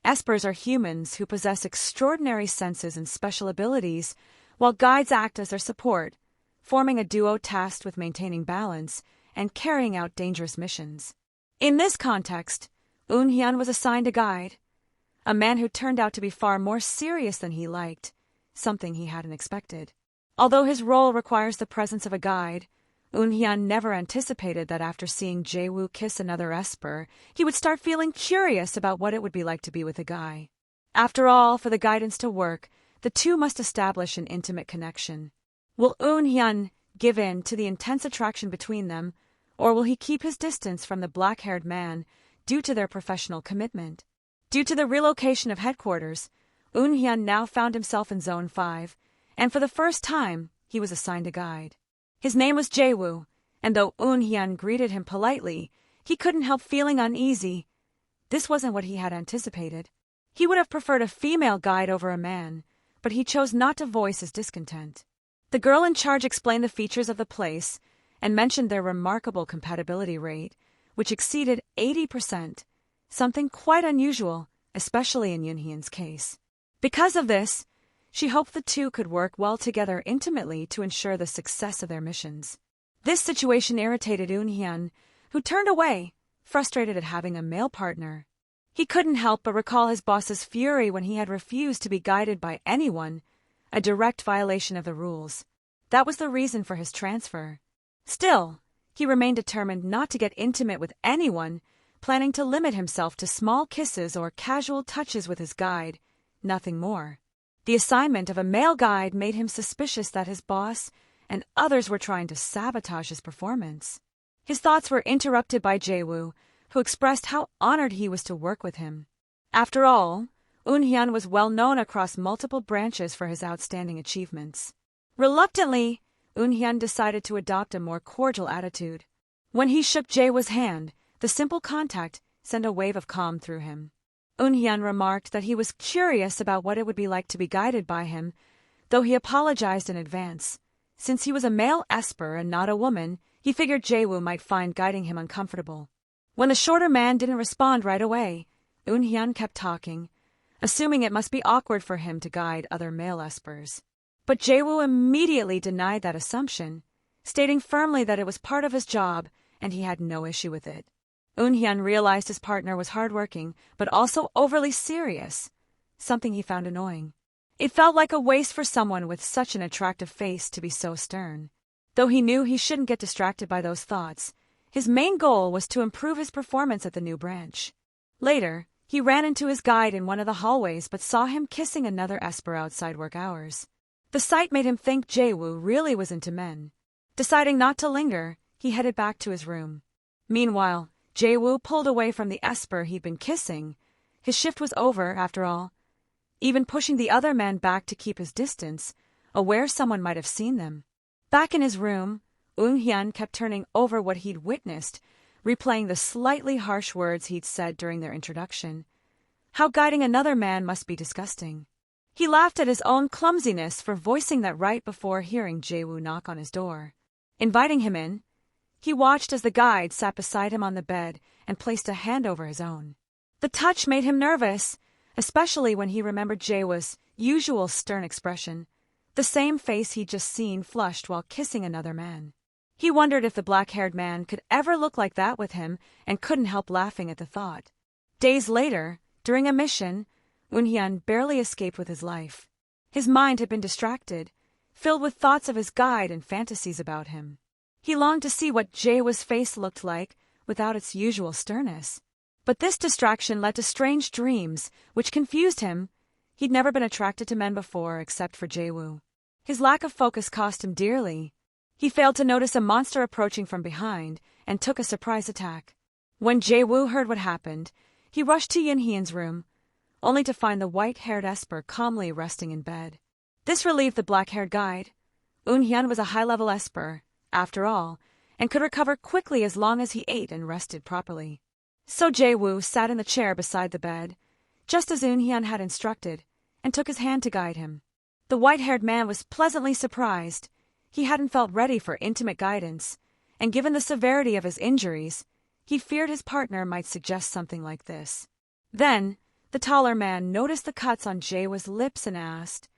Espers are humans who possess extraordinary senses and special abilities, while guides act as their support, forming a duo tasked with maintaining balance and carrying out dangerous missions. In this context, Eun-hyun was assigned a guide, a man who turned out to be far more serious than he liked, something he hadn't expected. Although his role requires the presence of a guide, Eun-hyun never anticipated that after seeing Jae-woo kiss another Esper, he would start feeling curious about what it would be like to be with a guy. After all, for the guidance to work, the two must establish an intimate connection. Will Eun-hyun give in to the intense attraction between them, or will he keep his distance from the black-haired man due to their professional commitment? Due to the relocation of headquarters, Eun-hyun now found himself in Zone 5, and for the first time, he was assigned a guide. His name was Jae-woo, and though Eun-hyun greeted him politely, he couldn't help feeling uneasy. This wasn't what he had anticipated. He would have preferred a female guide over a man, but he chose not to voice his discontent. The girl in charge explained the features of the place and mentioned their remarkable compatibility rate, which exceeded 80%, something quite unusual, especially in Eun-hyun's case. Because of this, she hoped the two could work well together intimately to ensure the success of their missions. This situation irritated Eun-hyun, who turned away, frustrated at having a male partner. He couldn't help but recall his boss's fury when he had refused to be guided by anyone, a direct violation of the rules. That was the reason for his transfer. Still, he remained determined not to get intimate with anyone, planning to limit himself to small kisses or casual touches with his guide, nothing more. The assignment of a male guide made him suspicious that his boss and others were trying to sabotage his performance. His thoughts were interrupted by Jae-woo, who expressed how honored he was to work with him. After all, Eun-hyun was well known across multiple branches for his outstanding achievements. Reluctantly, Eun-hyun decided to adopt a more cordial attitude. When he shook Jae-woo's hand, the simple contact sent a wave of calm through him. Eun-hyun remarked that he was curious about what it would be like to be guided by him, though he apologized in advance. Since he was a male Esper and not a woman, he figured Jae-woo might find guiding him uncomfortable. When the shorter man didn't respond right away, Eun-hyun kept talking, assuming it must be awkward for him to guide other male Espers. But Jae-woo immediately denied that assumption, stating firmly that it was part of his job and he had no issue with it. Eun-hyun realized his partner was hardworking, but also overly serious, something he found annoying. It felt like a waste for someone with such an attractive face to be so stern. Though he knew he shouldn't get distracted by those thoughts, his main goal was to improve his performance at the new branch. Later, he ran into his guide in one of the hallways but saw him kissing another Esper outside work hours. The sight made him think Jae-woo really was into men. Deciding not to linger, he headed back to his room. Meanwhile, Jae-woo pulled away from the Esper he'd been kissing. His shift was over, after all. Even pushing the other man back to keep his distance, aware someone might have seen them. Back in his room, Eun-hyun kept turning over what he'd witnessed, replaying the slightly harsh words he'd said during their introduction. How guiding another man must be disgusting. He laughed at his own clumsiness for voicing that right before hearing Jae-woo knock on his door. Inviting him in, he watched as the guide sat beside him on the bed and placed a hand over his own. The touch made him nervous, especially when he remembered Jae-woo's usual stern expression, the same face he'd just seen flushed while kissing another man. He wondered if the black-haired man could ever look like that with him and couldn't help laughing at the thought. Days later, during a mission, Eun-hyun barely escaped with his life. His mind had been distracted, filled with thoughts of his guide and fantasies about him. He longed to see what Jae-woo's face looked like without its usual sternness. But this distraction led to strange dreams, which confused him. He'd never been attracted to men before except for Jae-woo. His lack of focus cost him dearly. He failed to notice a monster approaching from behind and took a surprise attack. When Jae-woo heard what happened, he rushed to Eun-hyun's room, only to find the white-haired Esper calmly resting in bed. This relieved the black-haired guide. Eun-hyun was a high-level Esper, after all, and could recover quickly as long as he ate and rested properly. So Jae-woo sat in the chair beside the bed, just as Eun-hyun had instructed, and took his hand to guide him. The white-haired man was pleasantly surprised. He hadn't felt ready for intimate guidance, and given the severity of his injuries, he feared his partner might suggest something like this. Then, The taller man noticed the cuts on Jae-woo's lips and asked,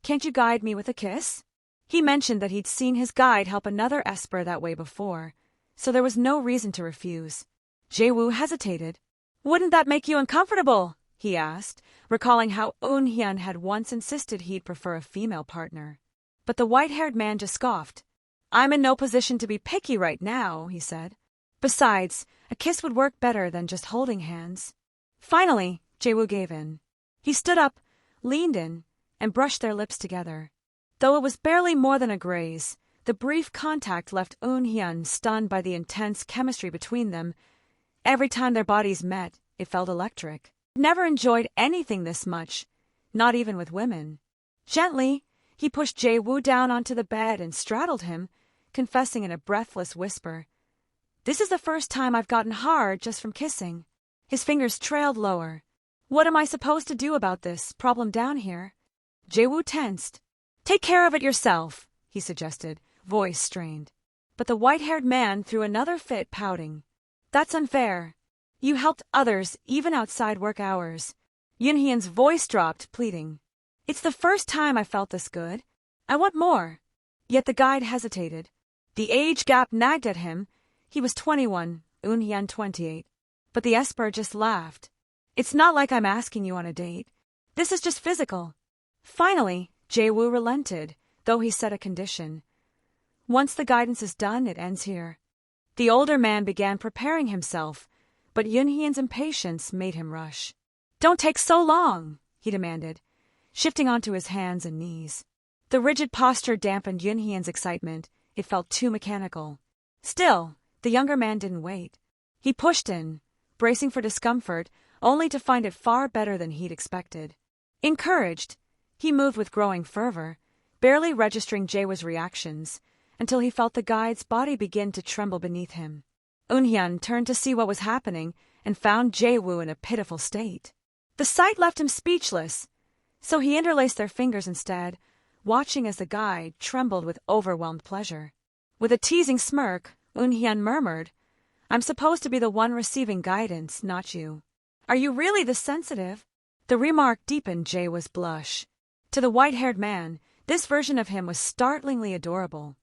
"Can't you guide me with a kiss?" He mentioned that he'd seen his guide help another esper that way before, so there was no reason to refuse. Jae-woo hesitated. "Wouldn't that make you uncomfortable?" he asked, recalling how Eun-hyun had once insisted he'd prefer a female partner. But the white-haired man just scoffed. "I'm in no position to be picky right now," he said. "Besides, a kiss would work better than just holding hands." Finally, Jae-woo gave in. He stood up, leaned in, and brushed their lips together. Though it was barely more than a graze, the brief contact left Eun-hyun stunned by the intense chemistry between them. Every time their bodies met, it felt electric. Never enjoyed anything this much, not even with women. Gently, he pushed Jae-woo down onto the bed and straddled him, confessing in a breathless whisper, "This is the first time I've gotten hard just from kissing." His fingers trailed lower. "What am I supposed to do about this problem down here?" Jae-woo tensed. "Take care of it yourself," he suggested, voice strained. But the white-haired man threw another fit, pouting. "That's unfair. You helped others even outside work hours." Eun-hyun's voice dropped, pleading. "It's the first time I felt this good. I want more." Yet the guide hesitated. The age gap nagged at him. He was 21, Eun-hyun 28. But the esper just laughed. "It's not like I'm asking you on a date. This is just physical." Finally, Jae-woo relented, though he set a condition. "Once the guidance is done, it ends here." The older man began preparing himself, but Eun-hyun's impatience made him rush. "Don't take so long," he demanded, shifting onto his hands and knees. The rigid posture dampened Eun-hyun's excitement. It felt too mechanical. Still, the younger man didn't wait. He pushed in, bracing for discomfort, only to find it far better than he'd expected. Encouraged, he moved with growing fervor, barely registering Jae-woo's reactions, until he felt the guide's body begin to tremble beneath him. Eun-hyun turned to see what was happening and found Jae-woo in a pitiful state. The sight left him speechless, so he interlaced their fingers instead, watching as the guide trembled with overwhelmed pleasure. With a teasing smirk, Eun-hyun murmured, "I'm supposed to be the one receiving guidance, not you." "Are you really this sensitive?" The remark deepened Jae-woo's blush. To the white-haired man, this version of him was startlingly adorable.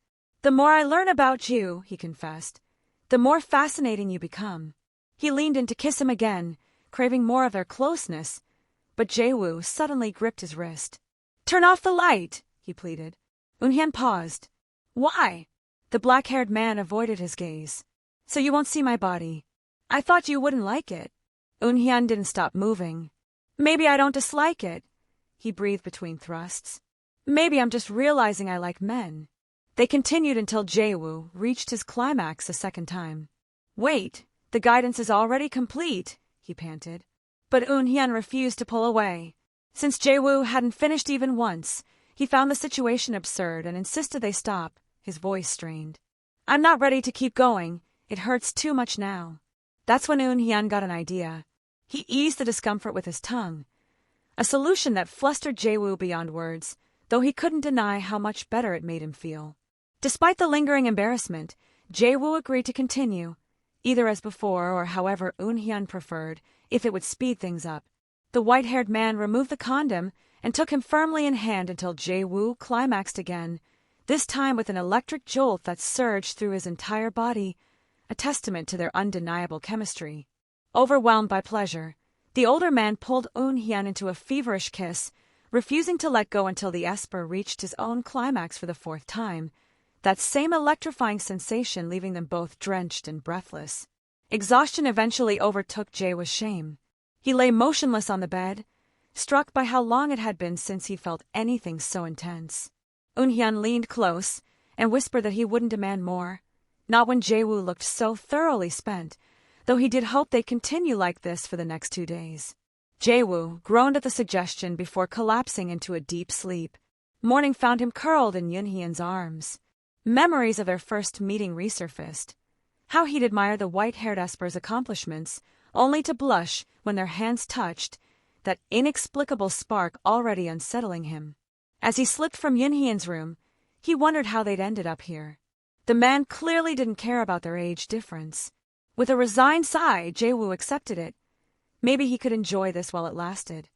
"The more I learn about you," he confessed, "the more fascinating you become." He leaned in to kiss him again, craving more of their closeness, but Jae-woo suddenly gripped his wrist. "Turn off the light," he pleaded. Eun-hyun paused. "Why?" The black-haired man avoided his gaze. "So you won't see my body. I thought you wouldn't like it." Eun-hyun didn't stop moving. "Maybe I don't dislike it," he breathed between thrusts. "Maybe I'm just realizing I like men." They continued until Jae-woo reached his climax a second time. "Wait, the guidance is already complete," he panted. But Eun-hyun refused to pull away. Since Jae-woo hadn't finished even once, he found the situation absurd and insisted they stop, his voice strained. "I'm not ready to keep going. It hurts too much now." That's when Eun-hyun got an idea. He eased the discomfort with his tongue, a solution that flustered Jae-woo beyond words, though he couldn't deny how much better it made him feel. Despite the lingering embarrassment, Jae-woo agreed to continue, either as before or however Eun-hyun preferred, if it would speed things up. The white-haired man removed the condom and took him firmly in hand until Jae-woo climaxed again, this time with an electric jolt that surged through his entire body, a testament to their undeniable chemistry. Overwhelmed by pleasure, the older man pulled Eun-hyun into a feverish kiss, refusing to let go until the esper reached his own climax for the fourth time, that same electrifying sensation leaving them both drenched and breathless. Exhaustion eventually overtook Jae-woo's shame. He lay motionless on the bed, struck by how long it had been since he felt anything so intense. Eun-hyun leaned close and whispered that he wouldn't demand more, not when Jae-woo looked so thoroughly spent, though he did hope they'd continue like this for the next 2 days. Jae-woo groaned at the suggestion before collapsing into a deep sleep. Morning found him curled in Eun-hyun's arms. Memories of their first meeting resurfaced. How he'd admired the white-haired esper's accomplishments, only to blush when their hands touched, that inexplicable spark already unsettling him. As he slipped from Eun-hyun's room, he wondered how they'd ended up here. The man clearly didn't care about their age difference. With a resigned sigh, Jae-woo accepted it. Maybe he could enjoy this while it lasted.